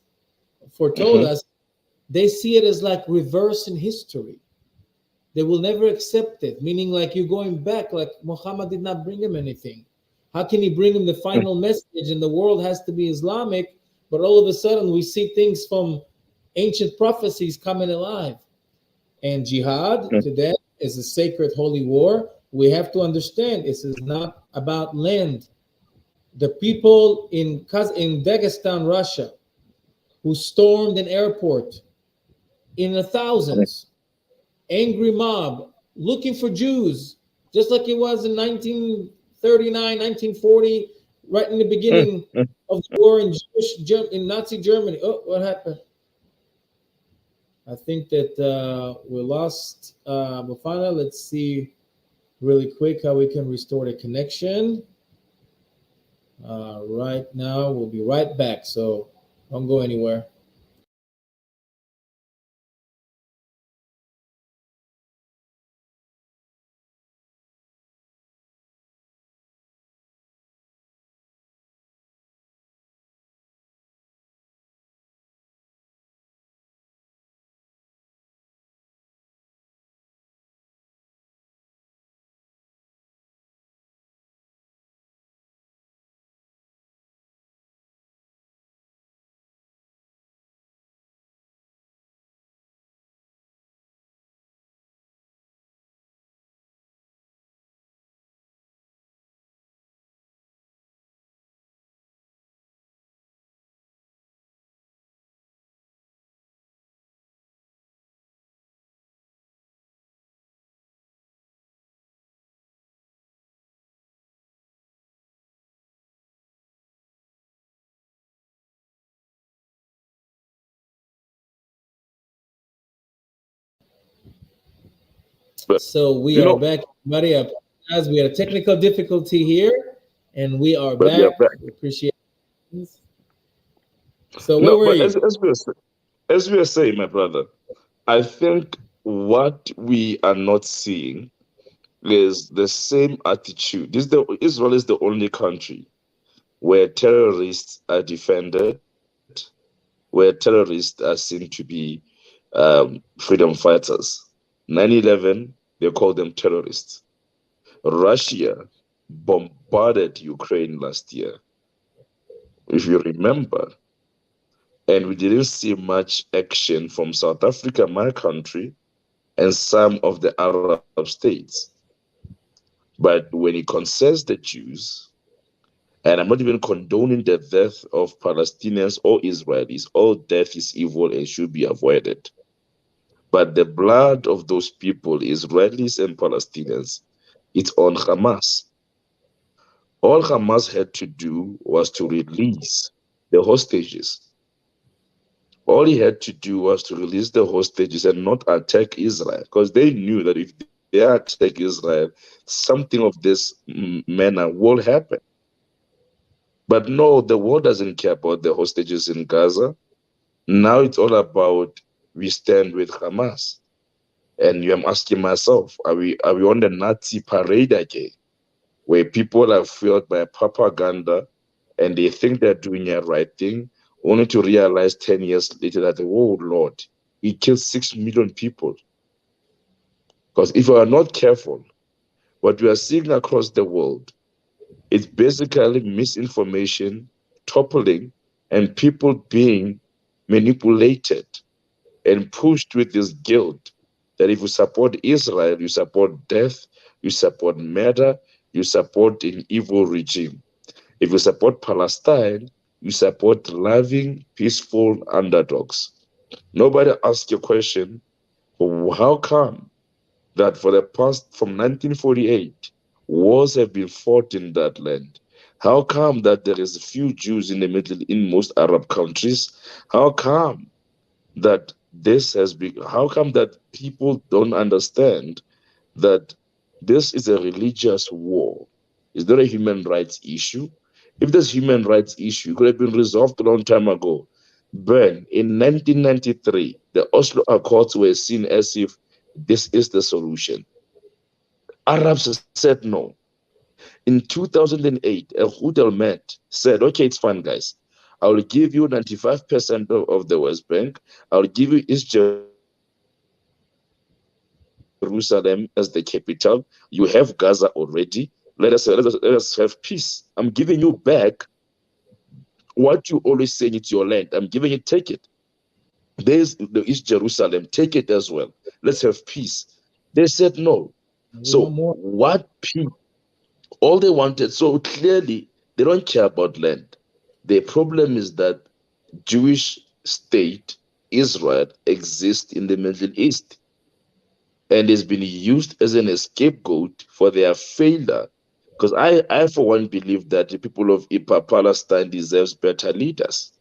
[SPEAKER 1] foretold
[SPEAKER 2] Mhm,
[SPEAKER 1] us, they see it as like reversing history. They will never accept it, meaning like you're going back, like Muhammad did not bring him anything. How can he bring him the
[SPEAKER 2] mm,
[SPEAKER 1] final message and the world has to be Islamic? But all of a sudden we see things from ancient prophecies coming alive. And jihad
[SPEAKER 2] mm.
[SPEAKER 1] to them is a sacred holy war we have to understand this is not about land. The people in Dagestan, Russia, who stormed an airport in the thousands, angry mob looking for Jews, just like it was in 1939, 1940, right in the beginning of the war in in Nazi Germany. Oh, what happened? I think that we lost Bofana. Let's see really quick how we can restore the connection. Right now, we'll be right back. So don't go anywhere.
[SPEAKER 2] But
[SPEAKER 1] So we
[SPEAKER 2] you
[SPEAKER 1] are
[SPEAKER 2] know,
[SPEAKER 1] back, everybody. I apologize. We had a technical difficulty here, and we are
[SPEAKER 2] but we are
[SPEAKER 1] back.
[SPEAKER 2] back.
[SPEAKER 1] We appreciate it. So where
[SPEAKER 2] No,
[SPEAKER 1] were
[SPEAKER 2] but
[SPEAKER 1] you?
[SPEAKER 2] as we are saying, my brother, I think what we are not seeing is the same attitude. Israel is the only country where terrorists are defended, where terrorists are seen to be freedom fighters. 9/11, they call them terrorists. Russia bombarded Ukraine last year, if you remember, and we didn't see much action from South Africa, my country, and some of the Arab states. But when it concerns the Jews, and I'm not even condoning the death of Palestinians or Israelis, all death is evil and should be avoided. But the blood of those people, Israelis and Palestinians, it's on Hamas. All Hamas had to do was to release the hostages. All he had to do was to release the hostages and not attack Israel, because they knew that if they attack Israel, something of this manner will happen. But no, the world doesn't care about the hostages in Gaza. Now it's all about we stand with Hamas. And I'm asking myself, are we on the Nazi parade again, where people are fueled by propaganda and they think they're doing the right thing, only to realize 10 years later that, oh Lord, he killed 6 million people. Because if we are not careful, what we are seeing across the world is basically misinformation, toppling, and people being manipulated and pushed with this guilt that if you support Israel, you support death, you support murder, you support an evil regime. If you support Palestine, you support loving, peaceful underdogs. Nobody asks a question, how come that for the past, from 1948, wars have been fought in that land? How come that there is few Jews in the Middle, in most Arab countries? How come that this has been, how come that people don't understand that this is a religious war? Is there a human rights issue? If this human rights issue could have been resolved a long time ago, then in 1993, the Oslo Accords were seen as if this is the solution. Arabs said no. In 2008, Ehud Olmert said, okay, it's fine, guys. I will give you 95% of the West Bank. I will give you East Jerusalem as the capital. You have Gaza already. Let us have peace. I'm giving you back what you always say it's your land. I'm giving it, take it. There's the East Jerusalem, take it as well. Let's have peace. They said no.
[SPEAKER 1] We want
[SPEAKER 2] So
[SPEAKER 1] more.
[SPEAKER 2] what people, all they wanted, so clearly they don't care about land. The problem is that Jewish state Israel exists in the Middle East and has been used as an scapegoat for their failure. Because I for one believe that the people of Palestine deserves better leaders.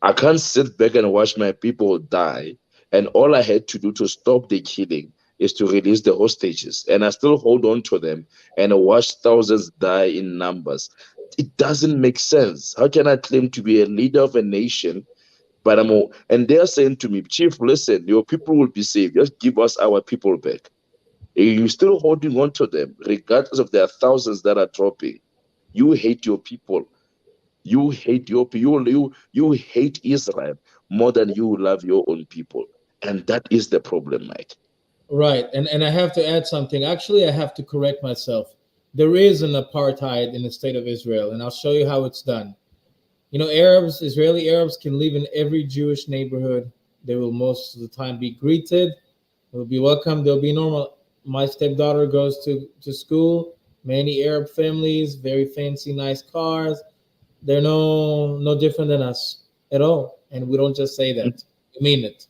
[SPEAKER 2] I can't sit back and watch my people die, and all I had to do to stop the killing is to release the hostages, and I still hold on to them and watch thousands die in numbers. It doesn't make sense. How can I claim to be a leader of a nation, but and they're saying to me, Chief, listen, your people will be saved. Just give us our people back. You're still holding on to them, regardless of their thousands that are dropping. You hate your people. You hate your people. You hate Israel more than you love your own people. And that is the problem, Mike.
[SPEAKER 1] Right. And I have to add something. Actually, I have to correct myself. There is an apartheid in the state of Israel, and I'll show you how it's done. You know, Arabs, Israeli Arabs can live in every Jewish neighborhood. They will most of the time be greeted. They'll be welcome. They'll be normal. My stepdaughter goes to school. Many Arab families, very fancy, nice cars. They're no different than us at all. And we don't just say that. We mean it.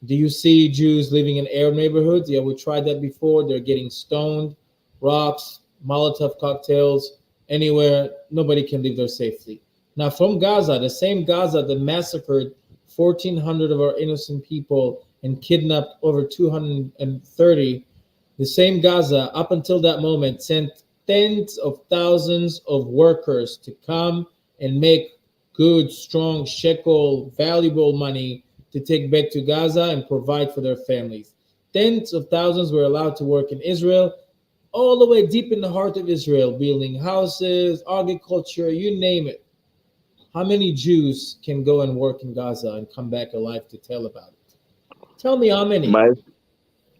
[SPEAKER 1] Do you see Jews living in Arab neighborhoods? Yeah, we tried that before. They're getting stoned, rocks, Molotov cocktails, anywhere. Nobody can live there safely. Now, from Gaza, the same Gaza that massacred 1,400 of our innocent people and kidnapped over 230, the same Gaza, up until that moment, sent tens of thousands of workers to come and make good, strong shekel, valuable money to take back to Gaza and provide for their families. Tens of thousands were allowed to work in Israel, all the way deep in the heart of Israel, building houses, agriculture, you name it. How many Jews can go and work in Gaza and come back alive to tell about it? Tell me how many.
[SPEAKER 2] My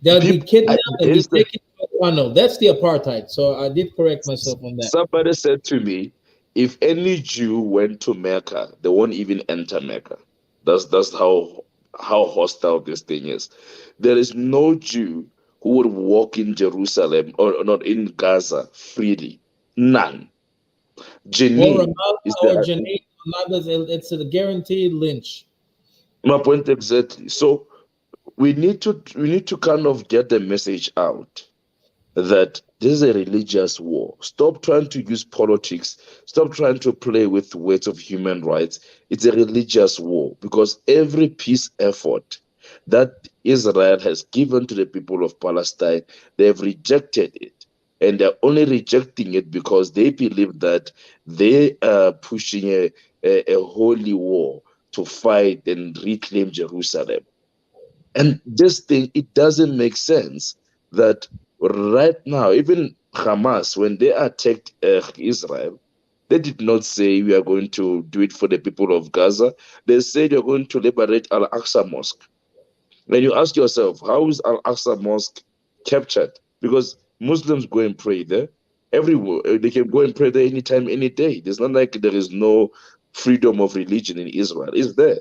[SPEAKER 1] They'll be
[SPEAKER 2] people,
[SPEAKER 1] kidnapped and be
[SPEAKER 2] there's the
[SPEAKER 1] taken to a tunnel. That's the apartheid. So I did correct myself on that.
[SPEAKER 2] somebody said to me, if any Jew went to Mecca, they won't even enter Mecca. That's how hostile this thing is. There is no Jew who would walk in Jerusalem or not in Gaza freely. None.
[SPEAKER 1] Or
[SPEAKER 2] Jenin is
[SPEAKER 1] Ramallah or
[SPEAKER 2] the
[SPEAKER 1] Janine, it's a guaranteed lynch.
[SPEAKER 2] my point exactly. So we need to kind of get the message out that this is a religious war. Stop trying to use politics. Stop trying to play with words of human rights. It's a religious war because every peace effort that Israel has given to the people of Palestine, they've rejected it. And they're only rejecting it because they believe that they are pushing a holy war to fight and reclaim Jerusalem. And this thing, it doesn't make sense that right now, even Hamas, when they attacked Israel, they did not say we are going to do it for the people of Gaza. They said you're going to liberate Al Aqsa Mosque. When you ask yourself, how is Al Aqsa Mosque captured? Because Muslims go and pray there everywhere. They can go and pray there anytime, any day. It's not like there is no freedom of religion in Israel. It's there.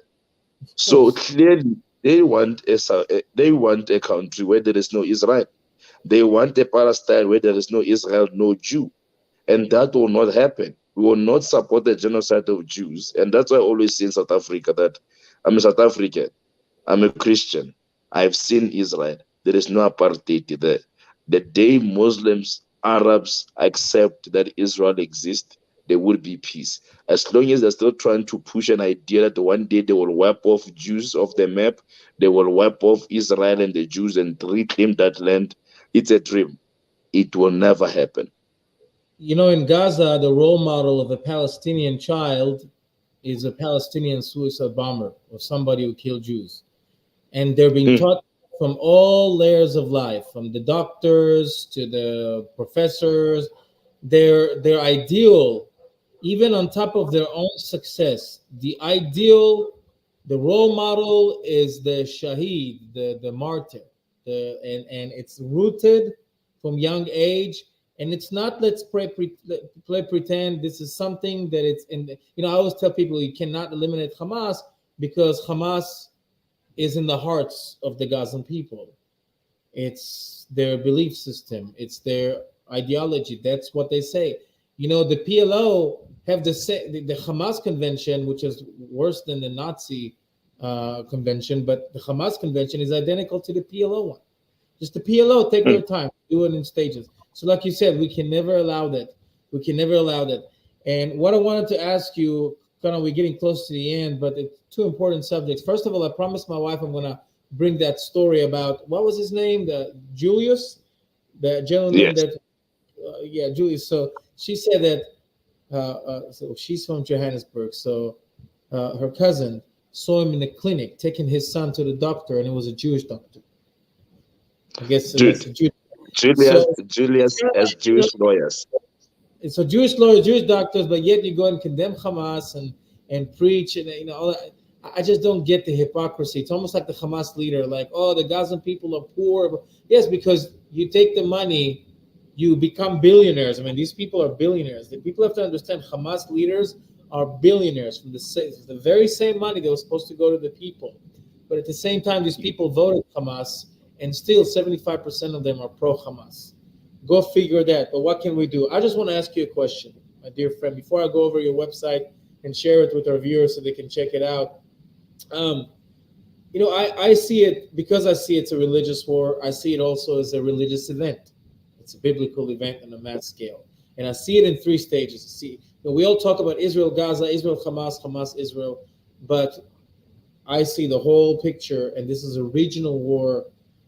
[SPEAKER 1] Of
[SPEAKER 2] So
[SPEAKER 1] course.
[SPEAKER 2] clearly, they want a country where there is no Israel. They want a Palestine where there is no Israel, no Jew, and that will not happen. We will not support the genocide of Jews, and that's why I always say in South Africa that I'm a South African, I'm a Christian, I've seen Israel. There is no apartheid there. The day Muslims, Arabs accept that Israel exists, there will be peace. As long as they're still trying to push an idea that one day they will wipe off Jews off the map, they will wipe off Israel and the Jews and reclaim that land, it's a dream. It will never happen.
[SPEAKER 1] You know, in Gaza, the role model of a Palestinian child is a Palestinian suicide bomber or somebody who killed Jews. And they're being
[SPEAKER 2] Mm.
[SPEAKER 1] taught from all layers of life, from the doctors to the professors. Their ideal, even on top of their own success, the ideal, the role model is the shaheed, the martyr, and it's rooted from young age. And it's not let's play pretend. This is something that it's in. I always tell people you cannot eliminate Hamas because Hamas is in the hearts of the Gazan people. It's their belief system. It's their ideology. That's what they say. You know, the PLO have the Hamas convention, which is worse than the Nazi convention, but the Hamas convention is identical to the PLO one. Just the PLO take their
[SPEAKER 2] Mm.
[SPEAKER 1] time, do it in stages. So, like you said, we can never allow that. We can never allow that. And what I wanted to ask you, kind of, we're getting close to the end, but it's two important subjects. First of all, I promised my wife I'm gonna bring that story about what was his name, the Julius, the gentleman
[SPEAKER 2] Yes,
[SPEAKER 1] that, yeah, Julius. So she said that. So she's from Johannesburg. So her cousin saw him in the clinic taking his son to the doctor, and it was a Jewish doctor. I guess that's
[SPEAKER 2] dude.
[SPEAKER 1] a Jewish.
[SPEAKER 2] Julius,
[SPEAKER 1] So
[SPEAKER 2] Julius as Jewish lawyers.
[SPEAKER 1] so Jewish lawyers, Jewish doctors, but yet you go and condemn Hamas and preach and all that. I just don't get the hypocrisy. It's almost like the Hamas leader, like, oh, the Gazan people are poor. Yes, because you take the money, you become billionaires. I mean, these people are billionaires. The people have to understand Hamas leaders are billionaires from the very same money that was supposed to go to the people. But at the same time, these people voted Hamas, and still 75% of them are pro Hamas. Go figure that. But what can we do? I just want to ask you a question, my dear friend, before I go over your website and share it with our viewers so they can check it out. Um, I see it because I see it's a religious war. I see it also as a religious event. It's a biblical event on a mass scale. And I see it in three stages. We all talk about Israel, Gaza, Israel, Hamas, Hamas, Israel, but I see the whole picture, and this is a regional war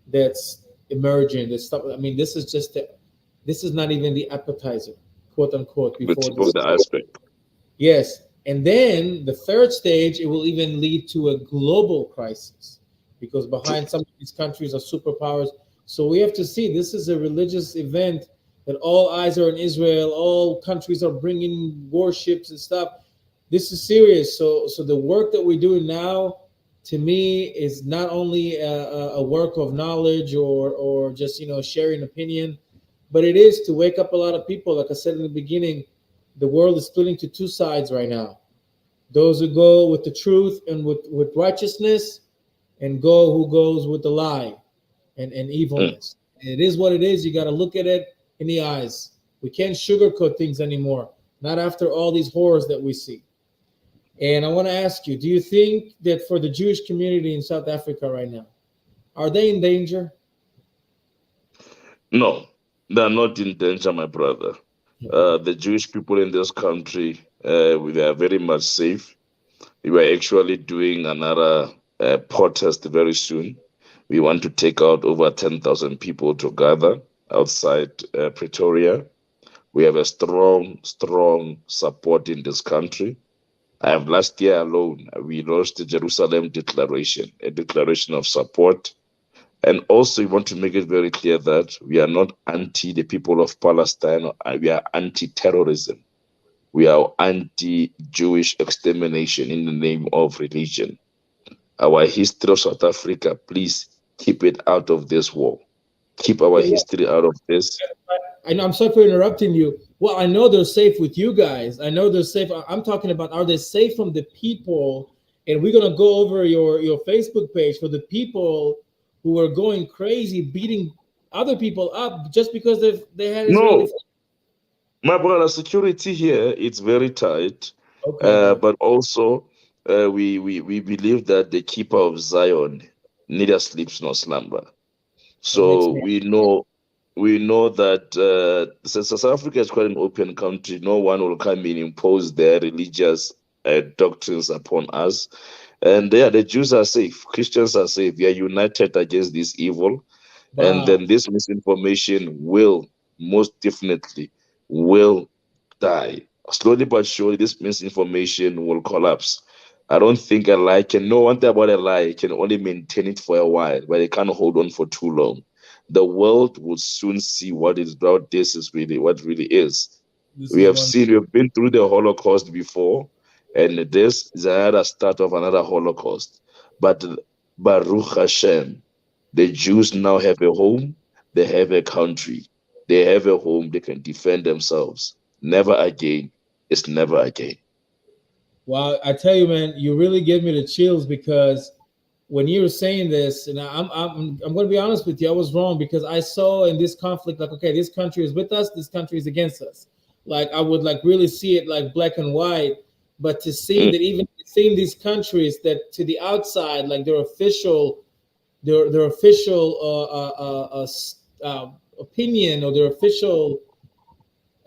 [SPEAKER 1] that's emerging. This stuff. I mean, this is not even the appetizer, quote unquote,
[SPEAKER 2] The
[SPEAKER 1] before
[SPEAKER 2] tip
[SPEAKER 1] this.
[SPEAKER 2] of the iceberg.
[SPEAKER 1] Yes. And then the third stage, it will even lead to a global crisis because behind some of these countries are superpowers. So we have to see this is a religious event that all eyes are in Israel, all countries are bringing warships and stuff. This is serious. So the work that we're doing now, to me, is not only a work of knowledge or just sharing opinion, but it is to wake up a lot of people. Like I said in the beginning, the world is splitting to two sides right now. Those who go with the truth and with righteousness, and who goes with the lie and
[SPEAKER 2] Mm.
[SPEAKER 1] evilness. It is what it is. You got to look at it in the eyes. We can't sugarcoat things anymore. Not after all these horrors that we see. And I want to ask you, do you think that for the Jewish community in South Africa right now, are they in danger?
[SPEAKER 2] No, they are not in danger, my brother. The Jewish people in this country, they are very much safe. We are actually doing another protest very soon. We want to take out over 10,000 people together outside Pretoria. We have a strong, strong support in this country. I have last year alone, we launched the Jerusalem Declaration, a declaration of support. And also, we want to make it very clear that we are not anti the people of Palestine, we are anti terrorism. We are anti Jewish extermination in the name of religion. Our history of South Africa, please keep it out of this war. Keep our
[SPEAKER 1] Yeah,
[SPEAKER 2] history out of this.
[SPEAKER 1] I know. I'm sorry for interrupting you. Well, I know they're safe with you guys. I know they're safe. I'm talking about, are they safe from the people? And we're gonna go over your Facebook page for the people who are going crazy, beating other people up just because they had Israeli.
[SPEAKER 2] No, my brother, security here it's very tight,
[SPEAKER 1] Okay, good.
[SPEAKER 2] but also we believe that the keeper of Zion neither sleeps nor slumber.
[SPEAKER 1] That makes
[SPEAKER 2] So
[SPEAKER 1] me.
[SPEAKER 2] we know that since South Africa is quite an open country, no one will come in impose their religious doctrines upon us. And yeah, the Jews are safe, Christians are safe. We are united against this evil, and
[SPEAKER 1] Wow.
[SPEAKER 2] then this misinformation will most definitely will die slowly but surely. This misinformation will collapse. I don't think a lie can know one thing about a lie, it can only maintain it for a while, but it can't hold on for too long. The world will soon see what this is really, what really is.
[SPEAKER 1] This
[SPEAKER 2] We
[SPEAKER 1] is
[SPEAKER 2] have
[SPEAKER 1] one.
[SPEAKER 2] seen, we've been through the Holocaust before, and this is another start of another Holocaust. But Baruch Hashem, the Jews now have a home, they have a country, they have a home, they can defend themselves. Never again. It's never again.
[SPEAKER 1] Wow, I tell you, man, you really give me the chills because when you were saying this, and I'm going to be honest with you, I was wrong because I saw in this conflict like, okay, this country is with us, this country is against us. Like I would like really see it like black and white, but to see
[SPEAKER 2] Mm,
[SPEAKER 1] that even seeing these countries that to the outside, like their official opinion or their official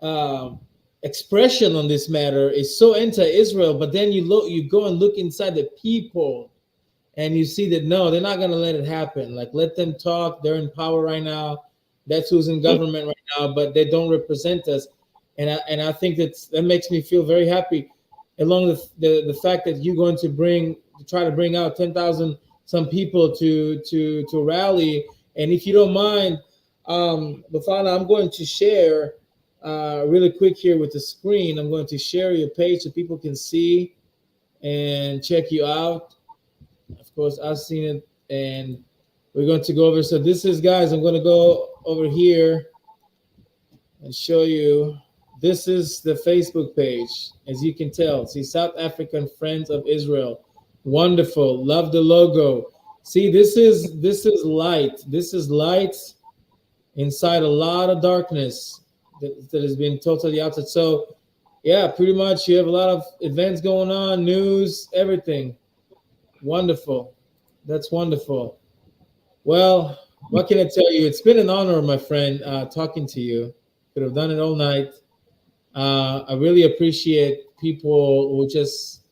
[SPEAKER 1] um expression on this matter is so anti-Israel, but then you go and look inside the people and you see that no, they're not going to let it happen. Like let them talk. They're in power right now. That's who's in
[SPEAKER 2] mm.
[SPEAKER 1] government right now, but they don't represent us. And I think that makes me feel very happy. Along the fact that you're going to try to bring out 10,000 some people to rally. And if you don't mind, Bafana, I'm going to share really quick here with the screen. I'm going to share your page so people can see and check you out. Of course, I've seen it, and we're going to go over. So this is, guys, I'm going to go over here and show you. This is the Facebook page, as you can tell. See, South African Friends of Israel, wonderful. Love the logo. See, this is light. This is light inside a lot of darkness that has been totally outside. So, yeah, pretty much you have a lot of events going on, news, everything. Wonderful. That's wonderful. Well, what can I tell you? It's been an honor, my friend, talking to you. Could have done it all night. I really appreciate people who just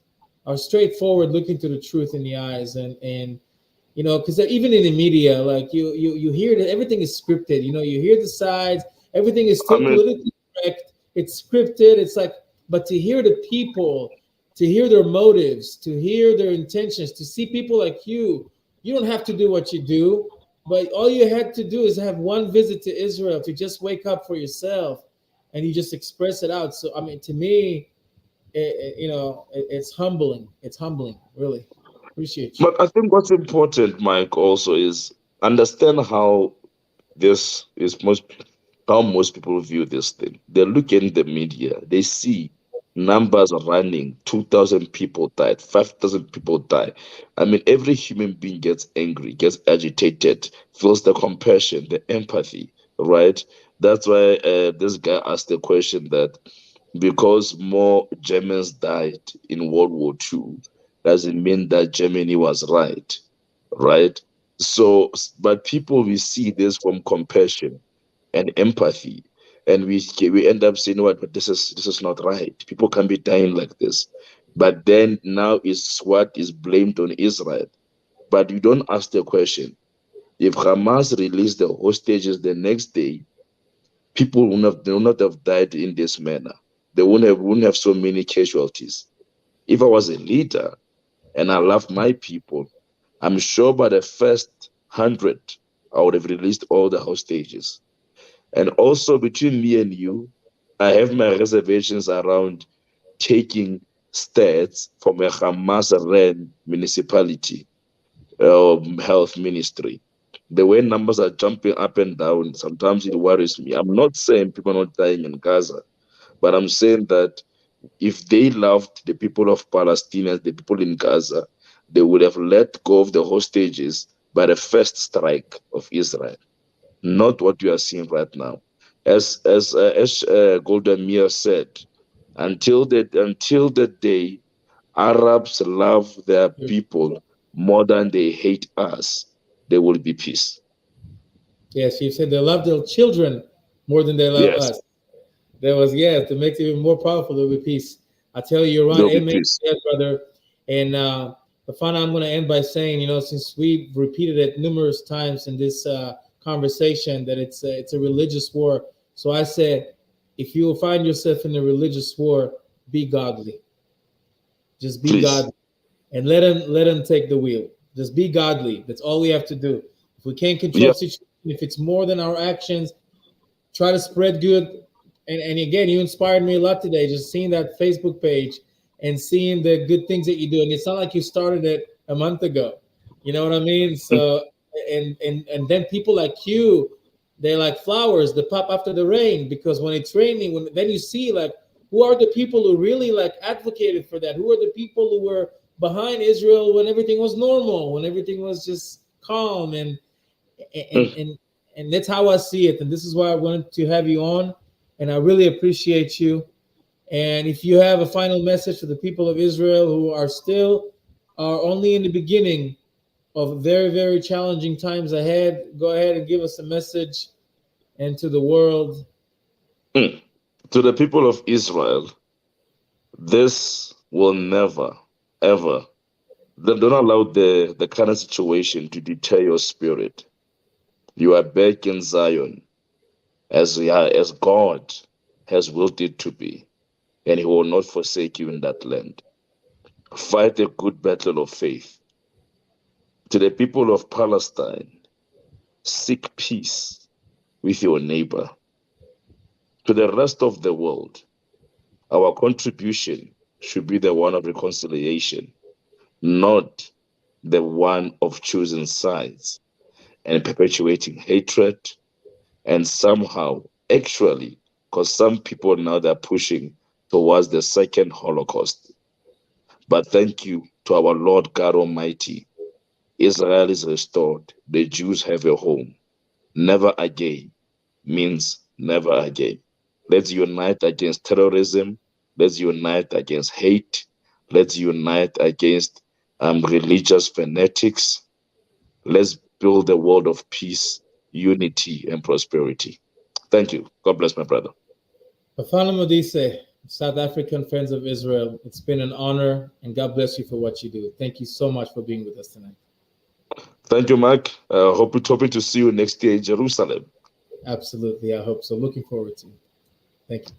[SPEAKER 1] are straightforward, looking to the truth in the eyes, and because even in the media, like you hear that everything is scripted. You hear the sides, everything is
[SPEAKER 2] I
[SPEAKER 1] still
[SPEAKER 2] mean,
[SPEAKER 1] politically correct. It's scripted. It's like, but to hear the people, to hear their motives, to hear their intentions, to see people like you don't have to do what you do, but all you had to do is have one visit to Israel to just wake up for yourself, and you just express it out. So I mean, to me, it's humbling. It's humbling, really. Appreciate you.
[SPEAKER 2] but I think what's important, Mike, also is understand how this is how most people view this thing. They look in the media, they see numbers running, 2,000 people died, 5,000 people die. I mean, every human being gets angry, gets agitated, feels the compassion, the empathy, right? That's why this guy asked the question that because more Germans died in World War II, doesn't mean that Germany was right, right? So, but people we see this from compassion and empathy, and we end up saying, "What? But this is not right. People can be dying like this." But then now is what is blamed on Israel. But you don't ask the question: if Hamas released the hostages the next day, people would not have died in this manner. They wouldn't have so many casualties. If I was a leader and I love my people, I'm sure by the first 100, I would have released all the hostages. And also between me and you, I have my reservations around taking stats from a Hamas-run municipality health ministry. The way numbers are jumping up and down, sometimes it worries me. I'm not saying people are not dying in Gaza, but I'm saying that if they loved the people of Palestine as the people in Gaza, they would have let go of the hostages by the first strike of Israel, not what you are seeing right now. As Golda Meir said, until the day Arabs love their people more than they hate us, there will be peace.
[SPEAKER 1] Yes, she said they love their children more than they love
[SPEAKER 2] Yes,
[SPEAKER 1] us. That was, yes, to make it even more powerful, there will be peace. I tell you, you're
[SPEAKER 2] there
[SPEAKER 1] right.
[SPEAKER 2] will be
[SPEAKER 1] Amen.
[SPEAKER 2] peace.
[SPEAKER 1] Yes, brother. And the final, I'm going to end by saying, since we've repeated it numerous times in this conversation, that it's a religious war. So I said, if you find yourself in a religious war, be godly. Just be
[SPEAKER 2] Please.
[SPEAKER 1] godly, and let him take the wheel. Just be godly. That's all we have to do. If we can't control
[SPEAKER 2] Yeah.
[SPEAKER 1] situation, if it's more than our actions, try to spread good. And again, you inspired me a lot today, just seeing that Facebook page and seeing the good things that you do. And it's not like you started it a month ago. You know what I mean? So and then people like you, they're like flowers that pop after the rain, because when it's raining, when then you see like who are the people who really like advocated for that? Who are the people who were behind Israel when everything was normal, when everything was just calm, and
[SPEAKER 2] Mm.
[SPEAKER 1] and and that's how I see it. And this is why I wanted to have you on, and I really appreciate you. And if you have a final message for the people of Israel who are only in the beginning of very, very challenging times ahead, go ahead and give us a message and to the world.
[SPEAKER 2] Mm. To the people of Israel, this will never, ever, don't allow the current situation to deter your spirit. You are back in Zion as God has willed it to be, and He will not forsake you in that land. Fight a good battle of faith. To the people of Palestine, seek peace with your neighbor. To the rest of the world, our contribution should be the one of reconciliation, not the one of choosing sides and perpetuating hatred. And somehow, actually, because some people now they're pushing towards the second Holocaust. But thank you to our Lord God Almighty, Israel is restored. The Jews have a home. Never again means never again. Let's unite against terrorism. Let's unite against hate. Let's unite against religious fanatics. Let's build a world of peace, unity, and prosperity. Thank you. God bless my brother.
[SPEAKER 1] Bofana Modise, South African Friends of Israel, it's been an honor, and God bless you for what you do. Thank you so much for being with us tonight.
[SPEAKER 2] Thank you, Mike. Hoping to see you next year in Jerusalem.
[SPEAKER 1] Absolutely, I hope so. Looking forward to it. Thank you.